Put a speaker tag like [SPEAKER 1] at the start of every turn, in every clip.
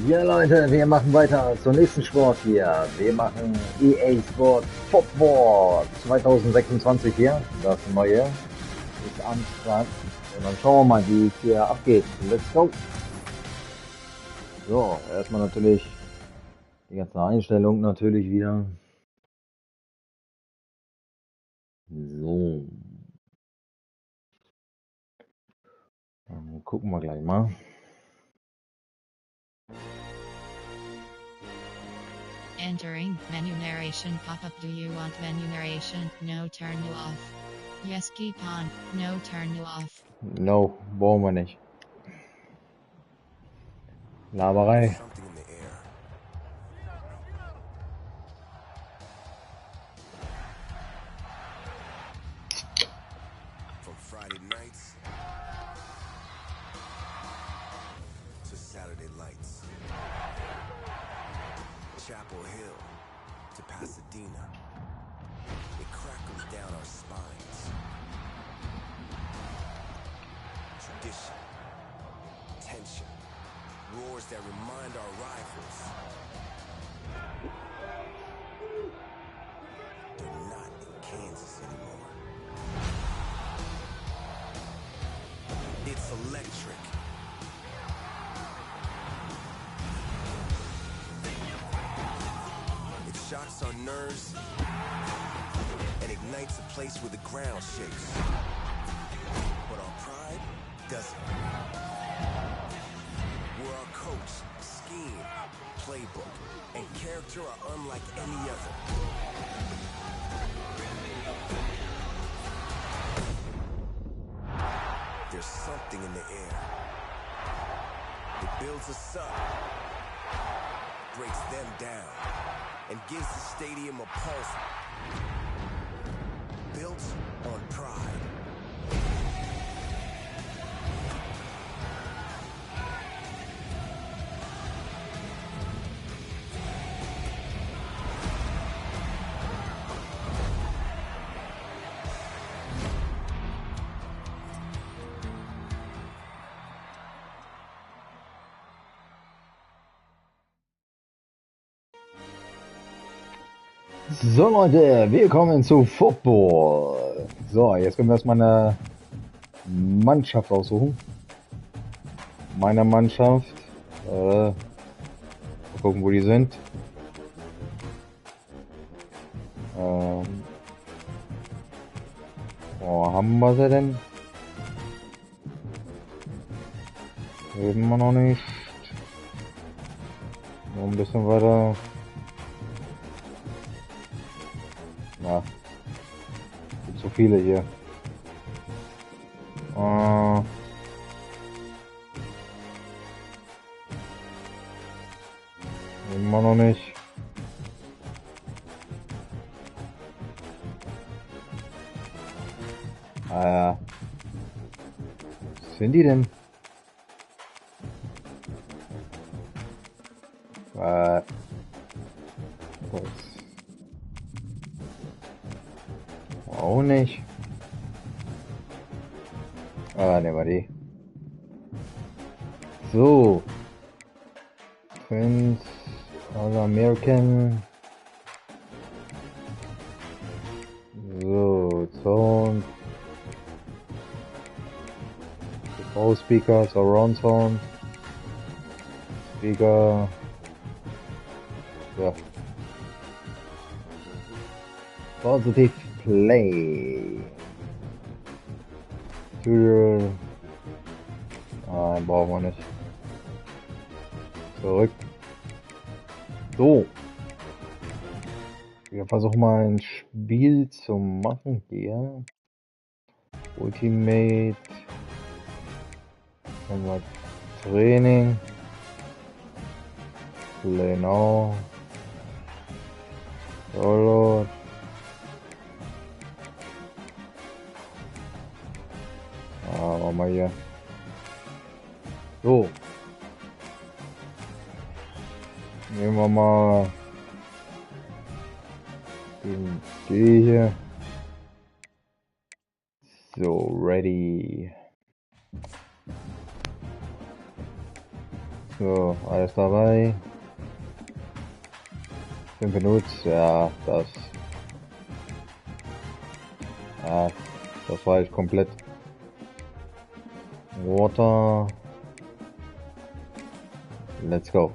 [SPEAKER 1] Ja Leute, wir machen weiter zum nächsten Sport hier. Wir machen EA Sport Football 2026 hier. Das neue ist am Start. Und dann schauen wir mal, wie es hier abgeht. Let's go! So, erstmal natürlich die ganze Einstellung natürlich wieder. So. Dann gucken wir gleich mal.
[SPEAKER 2] Entering menu narration pop-up. Do you want menu narration? No, turn you off. Yes, keep on. No, turn you off.
[SPEAKER 1] No, brauchen wir nicht. Laberei.
[SPEAKER 3] From Friday nights to Saturday lights, Chapel Hill to Pasadena, it crackles down our spines. Tradition, tension, roars that remind our rivals they're not in Kansas anymore. It's electric. It shocks our nerves and ignites a place where the ground shakes. But our pride doesn't. Where our coach, scheme, playbook, and character are unlike any other. There's something in the air. It builds us up, breaks them down, and gives the stadium a pulse built on pride.
[SPEAKER 1] So Leute, willkommen zu Football. So, jetzt können wir erstmal eine Mannschaft aussuchen. Meine Mannschaft. Mal gucken, wo die sind. Wo haben wir sie denn? Eben wir noch nicht. Noch ein bisschen weiter. Ja, gibt so viele hier. Immer noch nicht. Ja. Was sind die denn? Auch nicht. Nehmen wir die. So. Friends, All American. So, Sound. All Speakers, Surround Sound. Speaker. Ja. Positive Play. Tutorial. Nein, brauchen wir nicht. Zurück. So. Wir versuchen mal ein Spiel zu machen hier. Ultimate. Dann mal Training. Play now. Solo. Machen wir hier. So. Nehmen wir mal die hier. So, ready. So, alles dabei. 5 Minuten, ja, das reicht komplett. Water. Let's go.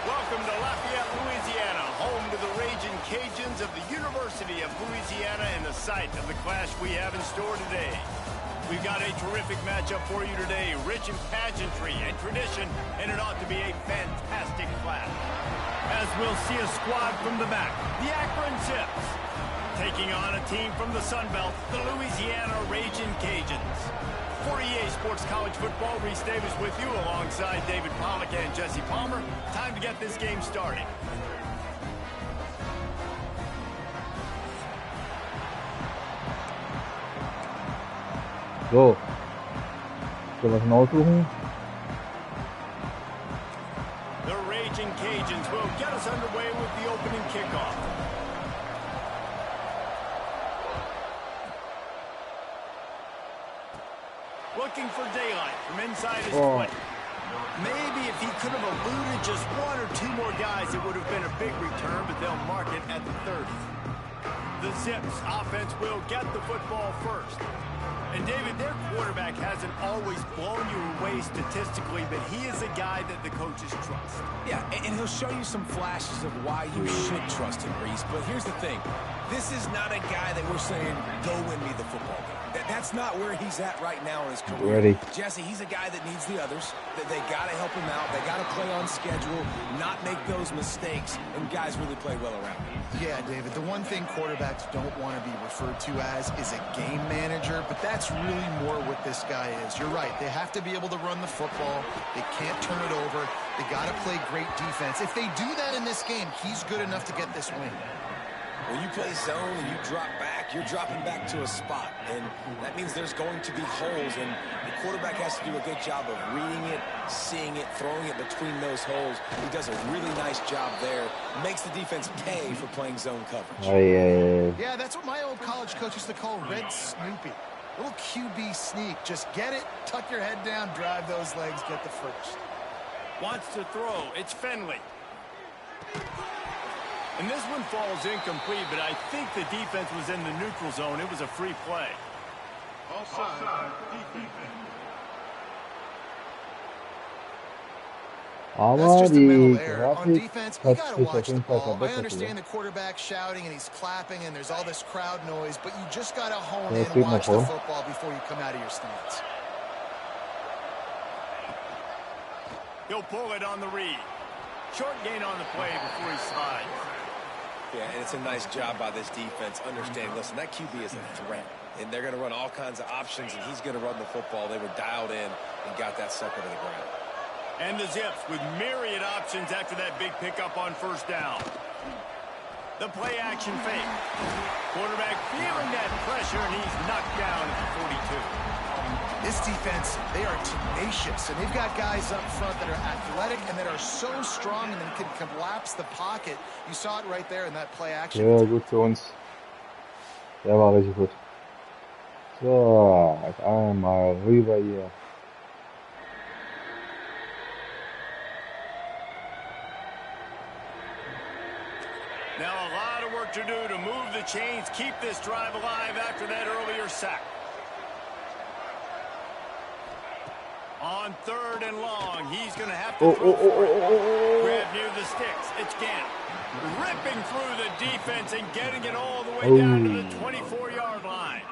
[SPEAKER 3] Welcome to Lafayette, Louisiana, home to the Raging Cajuns of the University of Louisiana and the site of the clash we have in store today. We've got a terrific matchup for you today, rich in pageantry and tradition, and it ought to be a fantastic clash. As we'll see a squad from the back, the Akron Zips, taking on a team from the Sun Belt, the Louisiana Raging Cajuns. For EA Sports College Football, Reese Davis with you alongside David Pollock and Jesse Palmer. Time to get this game started.
[SPEAKER 1] So, soll was aussuchen?
[SPEAKER 3] The Raging Cajuns will get us underway with the opening kickoff. Looking for daylight from inside his plate. Maybe if he could have eluded just one or two more guys, it would have been a big return, but they'll mark it at the 30. The Zips offense will get the football first. And David, their quarterback hasn't always blown you away statistically, but he is a guy that the coaches trust.
[SPEAKER 4] Yeah, and he'll show you some flashes of why you should trust him, Reese. But here's the thing. This is not a guy that we're saying, go win me the football game. That's not where he's at right now in his career.
[SPEAKER 1] Ready.
[SPEAKER 4] Jesse, he's a guy that needs the others. They got to help him out. They got to play on schedule, not make those mistakes, and guys really play well around him.
[SPEAKER 5] Yeah, David, the one thing quarterbacks don't want to be referred to as is a game manager, but that's really more what this guy is. You're right. They have to be able to run the football. They can't turn it over. They got to play great defense. If they do that in this game, he's good enough to get this win.
[SPEAKER 4] When you play zone and you drop back, you're dropping back to a spot. And that means there's going to be holes. And the quarterback has to do a good job of reading it, seeing it, throwing it between those holes. He does a really nice job there. Makes the defense pay for playing zone coverage.
[SPEAKER 5] Yeah, that's what my old college coach used to call Red Snoopy. Little QB sneak. Just get it, tuck your head down, drive those legs, get the first.
[SPEAKER 3] Wants to throw. It's Fenley. And this one falls incomplete, but I think the defense was in the neutral zone. It was a free play. Offside.
[SPEAKER 5] That's just a mental error. On defense, you got to watch the ball. I understand the quarterback shouting and he's clapping and there's all this crowd noise, but you just got to hone in and watch the football before you come out of your stance.
[SPEAKER 3] He'll pull it on the read. Short gain on the play before he slides.
[SPEAKER 4] Yeah, and it's a nice job by this defense. Understand, listen, that QB is a threat. And they're going to run all kinds of options, and he's going to run the football. They were dialed in and got that sucker to the ground.
[SPEAKER 3] And the Zips with myriad options after that big pickup on first down. The play action fake. Quarterback feeling that pressure, and he's knocked down at the 42.
[SPEAKER 5] This defense, they are tenacious, and they've got guys up front that are athletic and that are so strong and then can collapse the pocket. You saw it right there in that play action.
[SPEAKER 1] Ja, gut für uns. Der war richtig gut. So, jetzt einmal rüber hier.
[SPEAKER 3] Now a lot of work to do to move the chains, keep this drive alive after that earlier sack. On third and long, he's going to have to throw for it. Grab near the sticks. It's Gant. Ripping through the defense and getting it all the way down to the 24-yard line.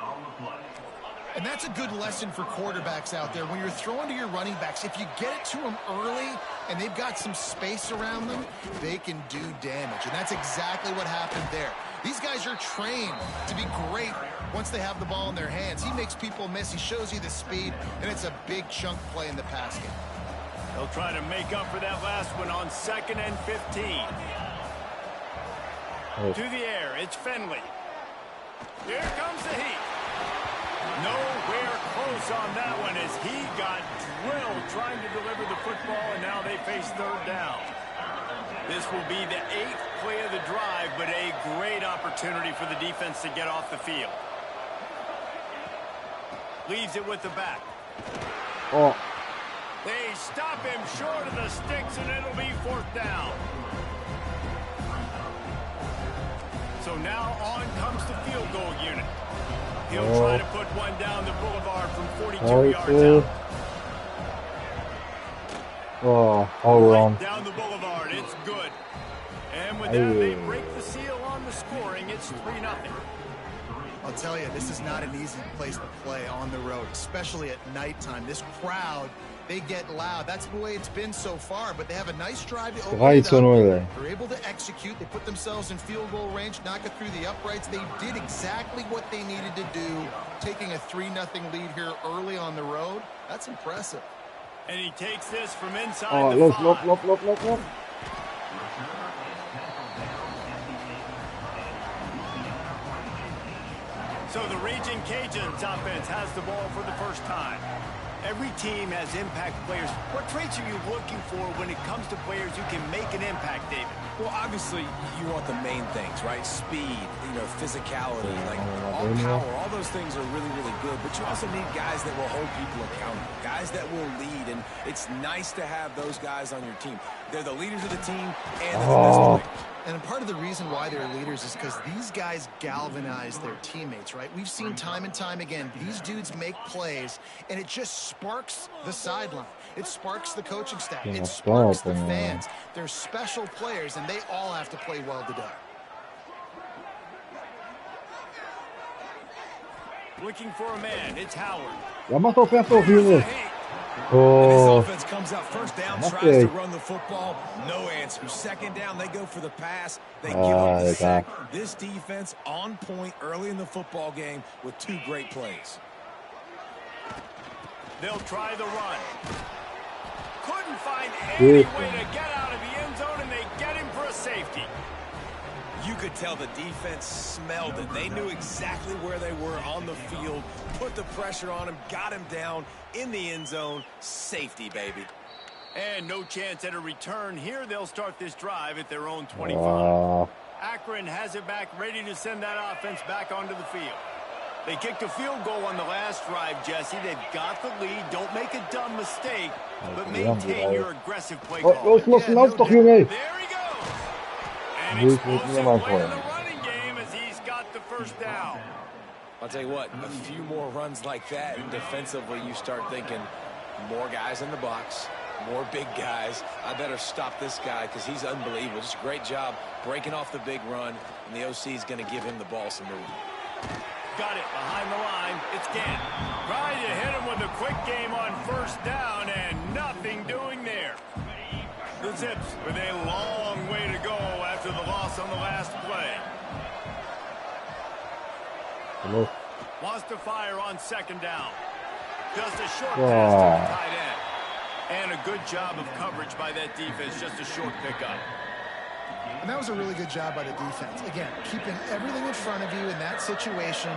[SPEAKER 5] And that's a good lesson for quarterbacks out there. When you're throwing to your running backs, if you get it to them early and they've got some space around them, they can do damage. And that's exactly what happened there. These guys are trained to be great once they have the ball in their hands. He makes people miss. He shows you the speed, and it's a big chunk play in the pass game.
[SPEAKER 3] They'll try to make up for that last one on 2nd and 15. To the air, it's Fenley. Here comes the heat. Nowhere close on that one as he got drilled trying to deliver the football, and now they face third down. This will be the 8th play of the drive, but a great opportunity for the defense to get off the field. Leaves it with the back.
[SPEAKER 1] Oh.
[SPEAKER 3] They stop him short of the sticks, and it'll be 4th down. So now on comes the field goal unit. He'll try to put one down the boulevard from 42 yards out.
[SPEAKER 1] Oh, all wrong.
[SPEAKER 3] Right down the boulevard, it's good. And with that, they break the seal on the scoring. It's 3-0.
[SPEAKER 5] I'll tell you, this is not an easy place to play on the road, especially at nighttime. This crowd, they get loud. That's the way it's been so far, but they have a nice drive to open it up. They're able to execute. They put themselves in field goal range, knock it through the uprights. They did exactly what they needed to do, taking a 3-0 lead here early on the road. That's impressive.
[SPEAKER 3] And he takes this from inside the 5.
[SPEAKER 1] Look.
[SPEAKER 3] So the Raging Cajuns offense has the ball for the first time. Every team has impact players. What traits are you looking for when it comes to players who can make an impact, David?
[SPEAKER 4] Well, obviously, you want the main things, right? Speed, physicality, like all power, all those things are really, really good. But you also need guys that will hold people accountable, guys that will lead. And it's nice to have those guys on your team. They're the leaders of the team, and they're the best players.
[SPEAKER 5] And part of the reason why they're leaders is because these guys galvanize their teammates, right? We've seen time and time again, these dudes make plays, and it just sparks the sideline. It sparks the coaching staff. It sparks the fans. They're special players, and they all have to play well today.
[SPEAKER 3] Looking for a man, it's Howard.
[SPEAKER 4] And this offense comes out first down, tries to run the football. No answer. 2nd down, they go for the pass. They give up the sack. This defense on point early in the football game with 2 great plays.
[SPEAKER 3] They'll try the run. Couldn't find any way to get out of the end zone, and they get him for a safety.
[SPEAKER 4] You could tell the defense smelled it. They knew exactly where they were on the field, put the pressure on him, got him down in the end zone. Safety, baby.
[SPEAKER 3] And no chance at a return here. They'll start this drive at their own 25. Akron has it back, ready to send that offense back onto the field. They kicked a field goal on the last drive, Jesse. They've got the lead. Don't make a dumb mistake, but maintain your aggressive play call. There he goes. An explosive play in the running game as he's got the first down.
[SPEAKER 4] I'll tell you what, a few more runs like that, and defensively you start thinking, more guys in the box, more big guys. I better stop this guy because he's unbelievable. Just a great job breaking off the big run, and the OC is going to give him the ball some room.
[SPEAKER 3] Got it behind the line. It's Gann. Trying to hit him with a quick game on first down, and nothing doing there. The Zips with a long way to go after the loss on the last play.
[SPEAKER 1] Hello.
[SPEAKER 3] Wants to fire on 2nd down. Just a short pass to the tight end. And a good job of coverage by that defense. Just a short pickup.
[SPEAKER 5] And that was a really good job by the defense. Again, keeping everything in front of you in that situation.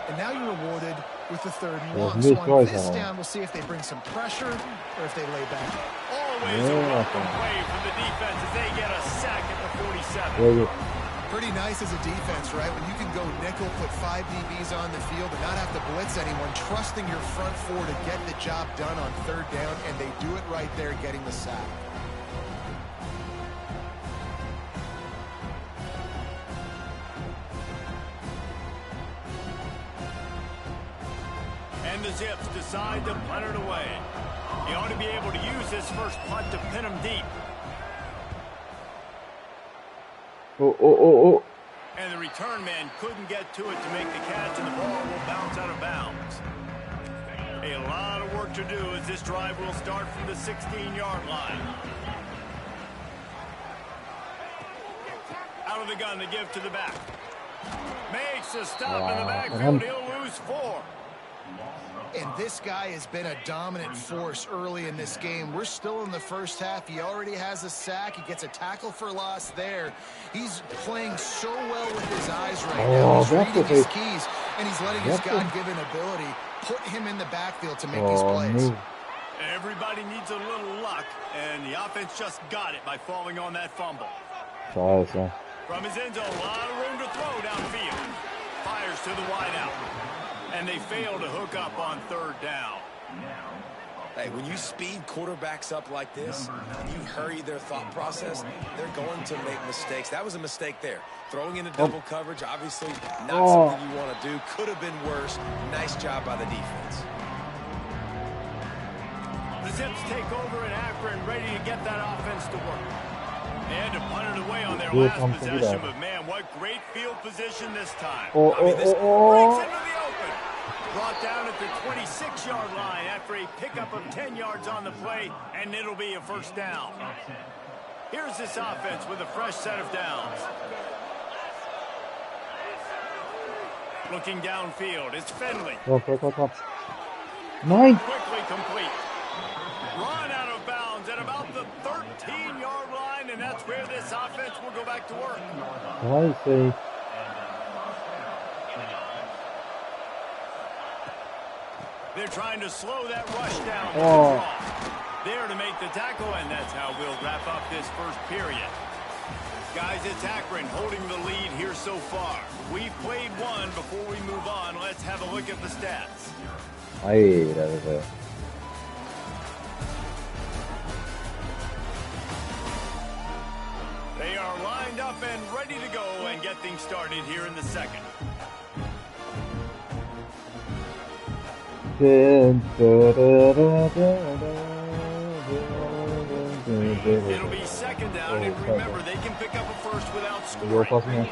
[SPEAKER 5] And now you're rewarded with the 3rd and 1. So on this down, we'll see if they bring some pressure or if they lay back.
[SPEAKER 3] Always a welcome play from the defense as they get a sack at the 47.
[SPEAKER 5] Pretty nice as a defense, right? When you can go nickel, put 5 DBs on the field and not have to blitz anyone, trusting your front 4 to get the job done on 3rd down, and they do it right there, getting the sack.
[SPEAKER 3] And the Zips decide to punt it away. He ought to be able to use this first punt to pin him deep. And the return man couldn't get to it to make the catch, and the ball will bounce out of bounds. A lot of work to do as this drive will start from the 16-yard line. Out of the gun to give to the back. Makes a stop in the backfield. He'll lose 4.
[SPEAKER 5] And this guy has been a dominant force early in this game. We're still in the first half. He already has a sack. He gets a tackle for loss there. He's playing so well with his eyes right now. He's reading his keys, and he's letting his God-given ability put him in the backfield to make these plays.
[SPEAKER 3] Everybody needs a little luck, and the offense just got it by falling on that fumble. From his end zone, a lot of room to throw downfield. Fires to the wideout. And they fail to hook up on third down.
[SPEAKER 4] Hey, when you speed quarterbacks up like this, and you hurry their thought process, they're going to make mistakes. That was a mistake there. Throwing into double coverage, obviously not something you want to do. Could have been worse. Nice job by the defense.
[SPEAKER 3] The Zips take over in Akron, ready to get that offense to work. They had to punt it away on their last possession, but man, what great field position this time. This breaks into the open. Brought down at the 26-yard line after a pickup of 10 yards on the play, and it'll be a first down. Here's this offense with a fresh set of downs. Looking downfield, it's Finley.
[SPEAKER 1] Nine.
[SPEAKER 3] Quickly complete. Run out of bounds at about the 13-yard line, and that's where this offense will go back to work.
[SPEAKER 1] I see.
[SPEAKER 3] They're trying to slow that rush down. There to make the tackle, and that's how we'll wrap up this first period. Guys, it's Akron holding the lead here so far. We've played one. Before we move on, let's have a look at the stats.
[SPEAKER 1] Ay, that was it.
[SPEAKER 3] They are lined up and ready to go and get things started here in the second. It'll be second down, and remember, they can pick up a first without scoring.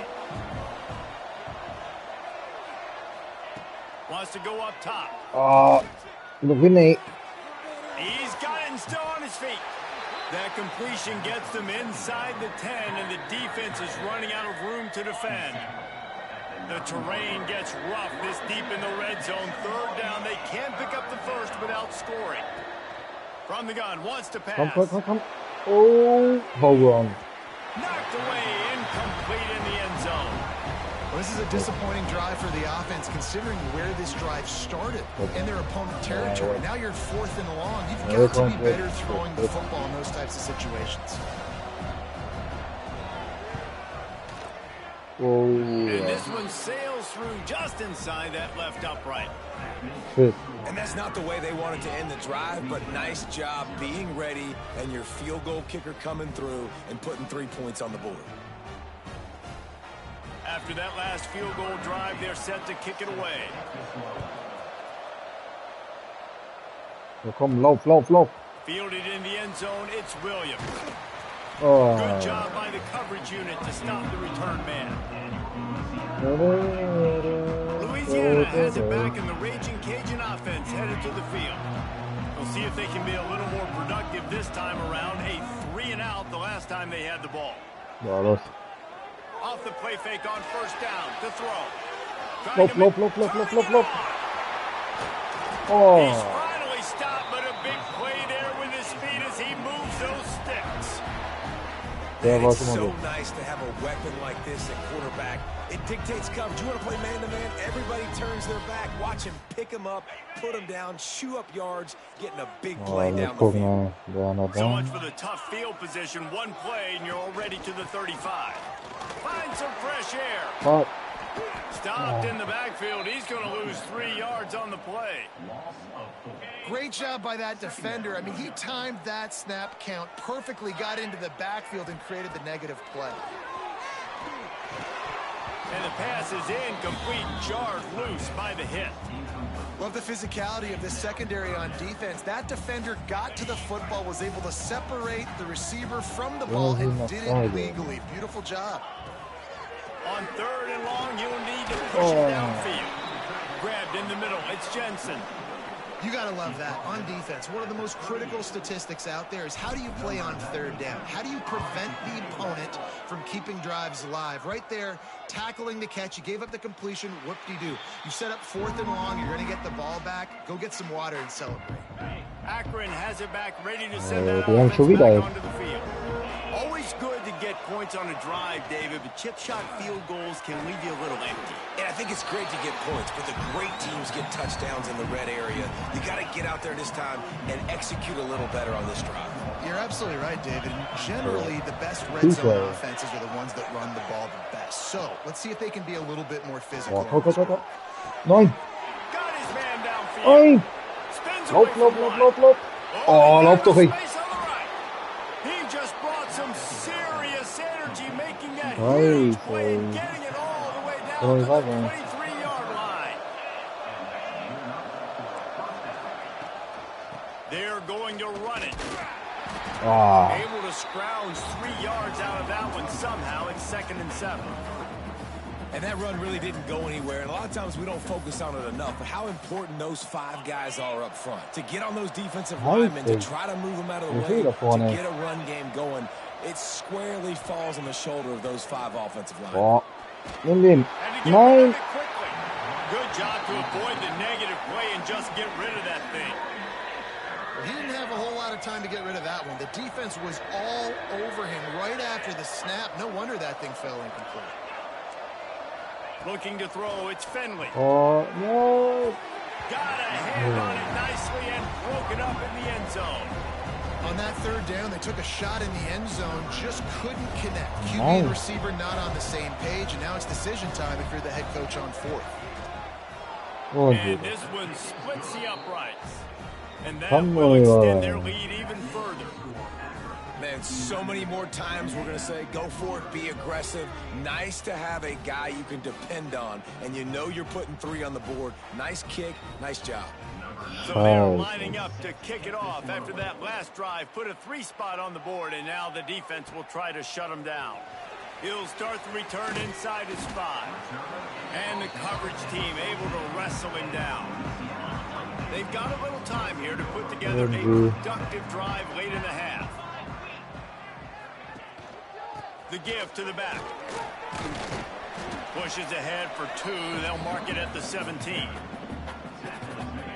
[SPEAKER 3] Wants to go up top. He's got it and still on his feet. That completion gets them inside the 10, and the defense is running out of room to defend. The terrain gets rough this deep in the red zone. Third down, they can't pick up the first without scoring. From the gun, wants to pass.
[SPEAKER 1] Come. Oh, wrong.
[SPEAKER 3] Knocked away, incomplete in the end zone.
[SPEAKER 5] Well, this is a disappointing drive for the offense, considering where this drive started in their opponent territory. Now you're fourth and long. You've got to be better throwing the football in those types of situations.
[SPEAKER 3] And this one sails through just inside that left upright.
[SPEAKER 4] And that's not the way they wanted to end the drive, but nice job being ready and your field goal kicker coming through and putting 3 points on the board.
[SPEAKER 3] After that last field goal drive, they're set to kick it away.
[SPEAKER 1] Come, low.
[SPEAKER 3] Fielded in the end zone, it's Williams. Good job by the coverage unit to stop the return man. Louisiana has it back, and the Raging Cajun offense headed to the field. We'll see if they can be a little more productive this time around. A 3-and-out the last time they had the ball. Off the play fake on first down to throw.
[SPEAKER 1] Low.
[SPEAKER 3] He's finally stopped, but a big play there with his speed as he moves those sticks.
[SPEAKER 4] It's so nice to have a weapon like this at quarterback. It dictates coverage. You want to play man-to-man? Everybody turns their back. Watch him pick him up, put him down, chew up yards, getting a big play down the field.
[SPEAKER 3] So much for the tough field position. One play, and you're already to the 35. Find some fresh air. Stopped in the backfield. He's going to lose 3 yards on the play.
[SPEAKER 5] Great job by that defender. I mean, he timed that snap count perfectly, got into the backfield, and created the negative play.
[SPEAKER 3] And the pass is incomplete, jarred loose by the hit.
[SPEAKER 5] Love the physicality of this secondary on defense. That defender got to the football, was able to separate the receiver from the ball, and did it legally. Beautiful job.
[SPEAKER 3] On third and long, you'll need to push it downfield. Grabbed in the middle, it's Jensen.
[SPEAKER 5] You got to love that. On defense, one of the most critical statistics out there is how do you play on third down? How do you prevent the opponent from keeping drives alive? Right there, tackling the catch. You gave up the completion. Whoop-de-doo. You set up fourth and long. You're going to get the ball back. Go get some water and celebrate.
[SPEAKER 3] Akron has it back, ready to send that offense back onto the field. Always good to get points on a drive, David, but chip shot field goals can leave you a little empty.
[SPEAKER 4] And I think it's great to get points, but the great teams get touchdowns in the red area. You got to get out there this time and execute a little better on this drive.
[SPEAKER 5] You're absolutely right, David. And generally, the best red zone offenses are the ones that run the ball the best. So let's see if they can be a little bit more physical.
[SPEAKER 1] 9. Oi!
[SPEAKER 3] Spins
[SPEAKER 1] Loop,
[SPEAKER 3] away
[SPEAKER 1] loop,
[SPEAKER 3] from
[SPEAKER 1] loop,
[SPEAKER 3] one.
[SPEAKER 1] loop, loop. Oh, loop toch niet.
[SPEAKER 3] Space on the right. He just brought some serious energy, making that
[SPEAKER 1] Hey,
[SPEAKER 3] huge play and
[SPEAKER 1] hey.
[SPEAKER 3] getting it all the way down
[SPEAKER 1] Sorry,
[SPEAKER 3] to the
[SPEAKER 1] bye, man.
[SPEAKER 3] 23-yard line. They're going to run it.
[SPEAKER 1] Ah,
[SPEAKER 3] Able to scrounge 3 yards out of that one somehow. It's 2nd and 7.
[SPEAKER 4] And that run really didn't go anywhere. And a lot of times we don't focus on it enough, but how important those 5 guys are up front. To get on those defensive linemen, to try to move them out of the way, to get a run game going, it squarely falls on the shoulder of those 5 offensive linemen.
[SPEAKER 1] oh. Neem die.
[SPEAKER 3] And to get rid of it quickly. Good job to avoid the negative play and just get rid of that thing.
[SPEAKER 5] Well, he didn't have a whole lot of time to get rid of that one. The defense was all over him right after the snap. No wonder that thing fell incomplete.
[SPEAKER 3] Looking to throw, it's Finley.
[SPEAKER 1] Oh, no.
[SPEAKER 3] Got a hand on it nicely and broke it up in the end zone.
[SPEAKER 5] On that 3rd down, they took a shot in the end zone, just couldn't connect. QB and receiver not on the same page, and now it's decision time if you're the head coach on 4th.
[SPEAKER 1] Oh,
[SPEAKER 3] And
[SPEAKER 1] dude.
[SPEAKER 3] this one splits the uprights. And that
[SPEAKER 1] Come
[SPEAKER 3] will
[SPEAKER 1] on.
[SPEAKER 3] extend their lead even further.
[SPEAKER 4] Man, so many more times we're going to say, go for it, be aggressive. Nice to have a guy you can depend on, and you know you're putting 3 on the board. Nice kick, nice job.
[SPEAKER 3] So they're lining up to kick it off after that last drive. Put a 3 spot on the board, and now the defense will try to shut him down. He'll start the return inside his 5. And the coverage team able to wrestle him down. They've got a little time here to put together a productive drive late in the half. The give to the back. Pushes ahead for 2. They'll mark it at the 17.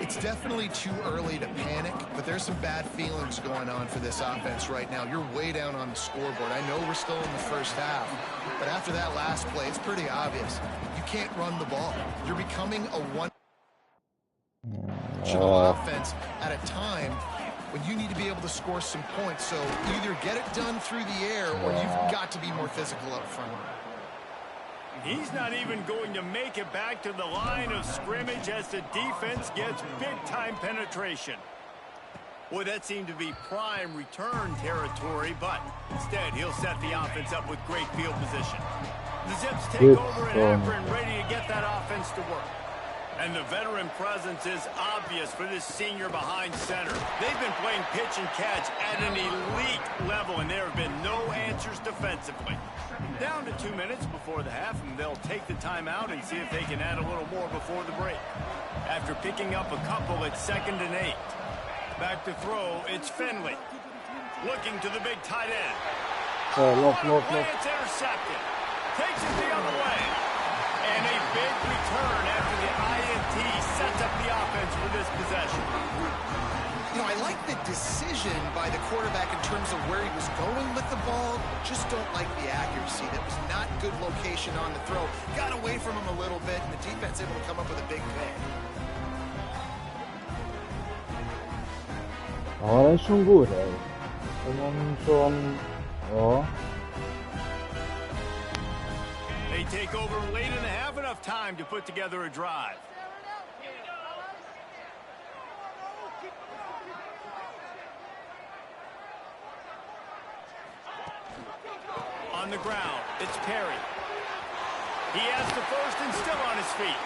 [SPEAKER 5] It's definitely too early to panic, but there's some bad feelings going on for this offense right now. You're way down on the scoreboard. I know we're still in the first half, but after that last play, it's pretty obvious. You can't run the ball. You're becoming a one-dimensional offense at a time when you need to be able to score some points. So either get it done through the air or you've got to be more physical up front.
[SPEAKER 3] He's not even going to make it back to the line of scrimmage as the defense gets big-time penetration. Boy, that seemed to be prime return territory, but instead he'll set the offense up with great field position. The Zips take over at after and ready to get that offense to work. And the veteran presence is obvious for this senior behind center. They've been playing pitch and catch at an elite level, and there have been no answers defensively. Down to 2 minutes before the half, and they'll take the timeout and see if they can add a little more before the break. After picking up a couple, it's 2nd and 8. Back to throw, it's Finley. Looking to the big tight end. It's intercepted. Takes it the other way. And a big return after the INT sets up the offense for this possession.
[SPEAKER 5] You know, I like the decision by the quarterback in terms of where he was going with the ball. Just don't like the accuracy. That was not good location on the throw. Got away from him a little bit, and the defense able to come up with a big play.
[SPEAKER 1] Ja, det är schon gut, ey. Schon, ja.
[SPEAKER 3] They take over late in the half, enough time to put together a drive. On the ground, it's Perry. He has the first and still on his feet.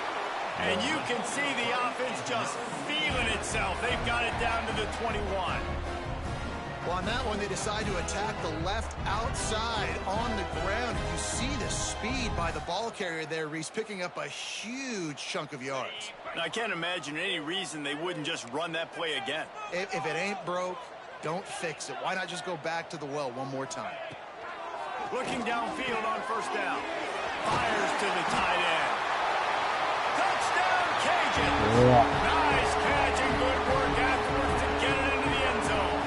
[SPEAKER 3] And you can see the offense just feeling itself. They've got it down to the 21.
[SPEAKER 5] Well, on that one, they decide to attack the left outside on the ground. You see the speed by the ball carrier there, Reese, picking up a huge chunk of yards.
[SPEAKER 3] Now, I can't imagine any reason they wouldn't just run that play again.
[SPEAKER 5] If it ain't broke, don't fix it. Why not just go back to the well one more time?
[SPEAKER 3] Looking downfield on 1st down. Fires to the tight end. Touchdown, Cajuns! Nice catch and good work afterwards to get it into the end zone.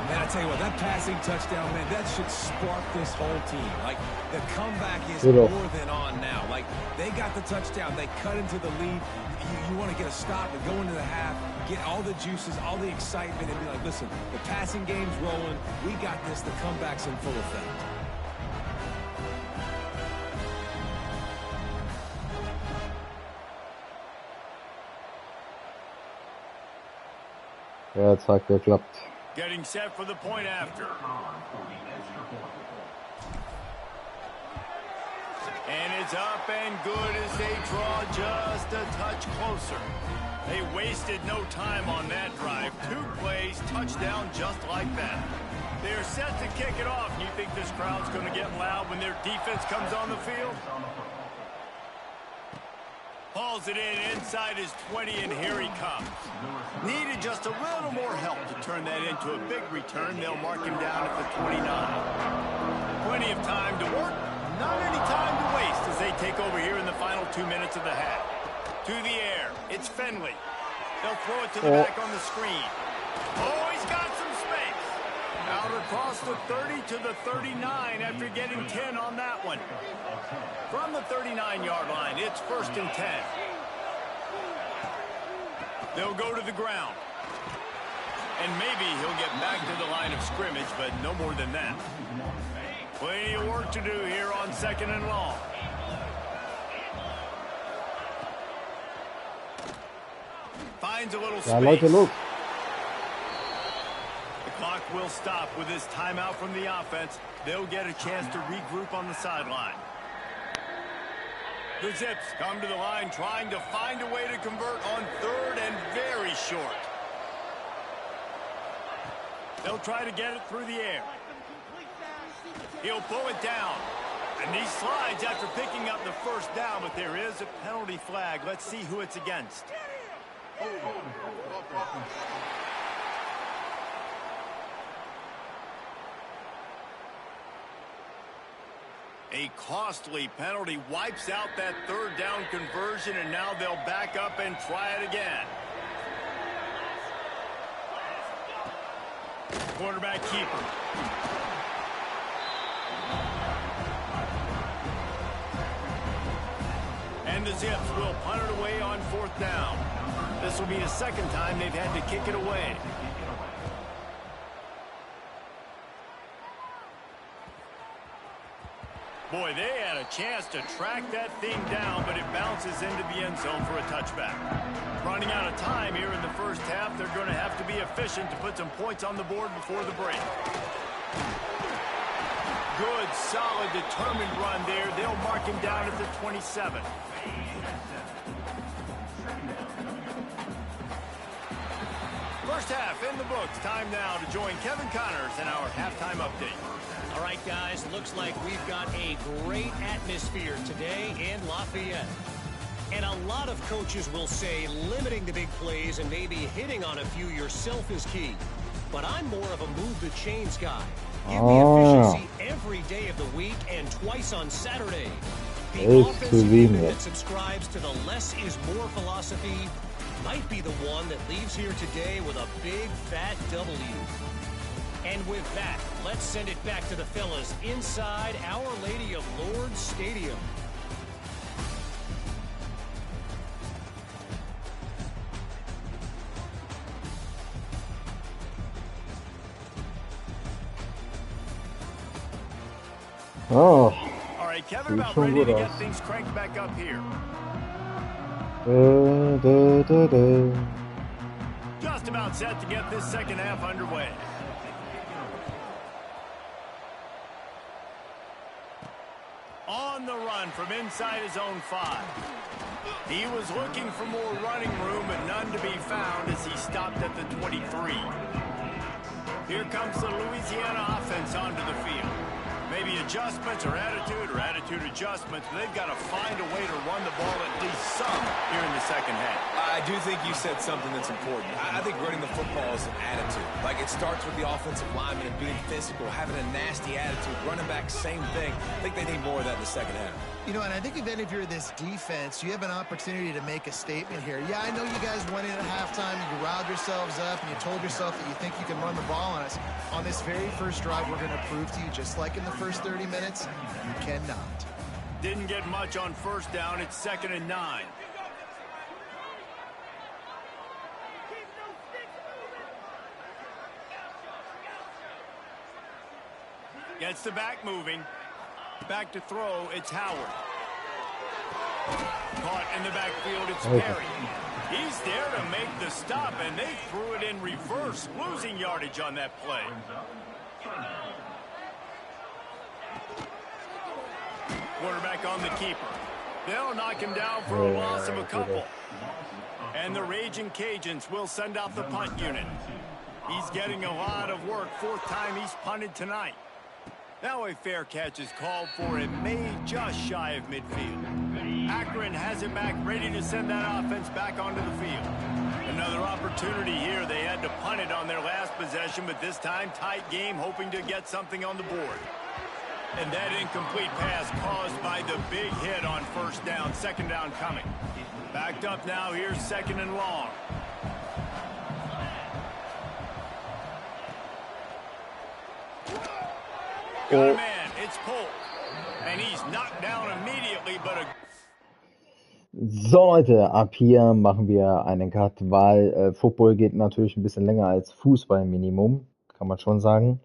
[SPEAKER 4] Man, I tell you what, that passing touchdown, man, that should spark this whole team. Like, the comeback is more than on now. Like, they got the touchdown. They cut into the lead. You want to get a stop and go into the half, get all the juices, all the excitement, and be like, listen, the passing game's rolling. We got this. The comeback's in full effect.
[SPEAKER 1] Ja, jetzt hat geklappt.
[SPEAKER 3] Getting set for the point after. And it's up and good as they draw just a touch closer. They wasted no time on that drive. 2 plays, touchdown just like that. They're set to kick it off. You think this crowd's going to get loud when their defense comes on the field? Hauls it in inside his 20, and here he comes. Needed just a little more help to turn that into a big return. They'll mark him down at the 29. Plenty of time to work. Not any time to waste as they take over here in the final 2 minutes of the half. To the air. It's Finley. They'll throw it to the back on the screen. Oh, he's got some space. Out across the 30 to the 39 after getting 10 on that one. From the 39-yard line, it's 1st and 10. They'll go to the ground. And maybe he'll get back to the line of scrimmage, but no more than that. Plenty of work to do here on 2nd and long. Finds a little space.
[SPEAKER 1] Ja, Leute, los.
[SPEAKER 3] The clock will stop with this timeout from the offense. They'll get a chance to regroup on the sideline. The Zips come to the line trying to find a way to convert on 3rd and very short. They'll try to get it through the air. He'll pull it down. And he slides after picking up the 1st down, but there is a penalty flag. Let's see who it's against. A costly penalty wipes out that 3rd down conversion, and now they'll back up and try it again. Quarterback keeper. And the Zips will punt it away on 4th down. This will be the 2nd time they've had to kick it away. Boy, they had a chance to track that thing down, but it bounces into the end zone for a touchback. Running out of time here in the 1st half, they're going to have to be efficient to put some points on the board before the break. Good, solid, determined run there. They'll mark him down at the 27. First half in the books. Time now to join Kevin Connors in our halftime update.
[SPEAKER 6] All right, guys, looks like we've got a great atmosphere today in Lafayette. And a lot of coaches will say limiting the big plays and maybe hitting on a few yourself is key. But I'm more of a move the chains guy. Give me efficiency every day of the week and twice on Saturday. The offensive unit that subscribes to the less is more philosophy might be the one that leaves here today with a big fat W. And with that, let's send it back to the fellas inside Our Lady of Lourdes Stadium.
[SPEAKER 3] All right, Kevin, about ready to get things cranked back up here. Just about set to get this 2nd half underway. On the run from inside his own 5. He was looking for more running room, but none to be found as he stopped at the 23. Here comes the Louisiana offense onto the field. Maybe adjustments or attitude adjustments, but they've got to find a way to run the ball at least some here in the 2nd half.
[SPEAKER 4] I do think you said something that's important. I think running the football is an attitude. Like, it starts with the offensive lineman and being physical, having a nasty attitude. Running back, same thing. I think they need more of that in the 2nd half.
[SPEAKER 5] You know, and I think if you're this defense, you have an opportunity to make a statement here. Yeah, I know you guys went in at halftime and you riled yourselves up and you told yourself that you think you can run the ball on us. On this very first drive, we're going to prove to you, just like in the first 30 minutes, you cannot.
[SPEAKER 3] Didn't get much on 1st down. It's 2nd and 9. Gets the back moving. Back to throw, it's Howard. Caught in the backfield, it's Perry. He's there to make the stop, and they threw it in reverse, losing yardage on that play. Quarterback on the keeper. They'll knock him down for a loss of a couple. And the Raging Cajuns will send out the punt unit. He's getting a lot of work, fourth time he's punted tonight. Now a fair catch is called for it, made just shy of midfield. Akron has it back, ready to send that offense back onto the field. Another opportunity here. They had to punt it on their last possession, but this time tight game, hoping to get something on the board. And that incomplete pass caused by the big hit on first down, second down coming. Backed up now, here's second and long. Got a man, it's Polk. And he's knocked down immediately, but a...
[SPEAKER 1] So Leute, ab hier machen wir einen Cut, weil Football geht natürlich ein bisschen länger als Fußball Minimum, kann man schon sagen.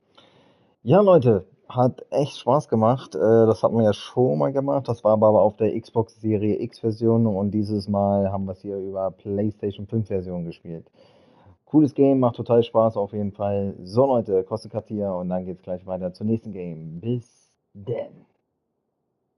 [SPEAKER 1] Ja Leute, hat echt Spaß gemacht. Das hatten wir ja schon mal gemacht. Das war aber auf der Xbox Serie X Version und dieses Mal haben wir es hier über PlayStation 5 Version gespielt. Cooles Game, macht total Spaß auf jeden Fall. So Leute, kostet Cut hier und dann geht's gleich weiter zum nächsten Game. Bis denn.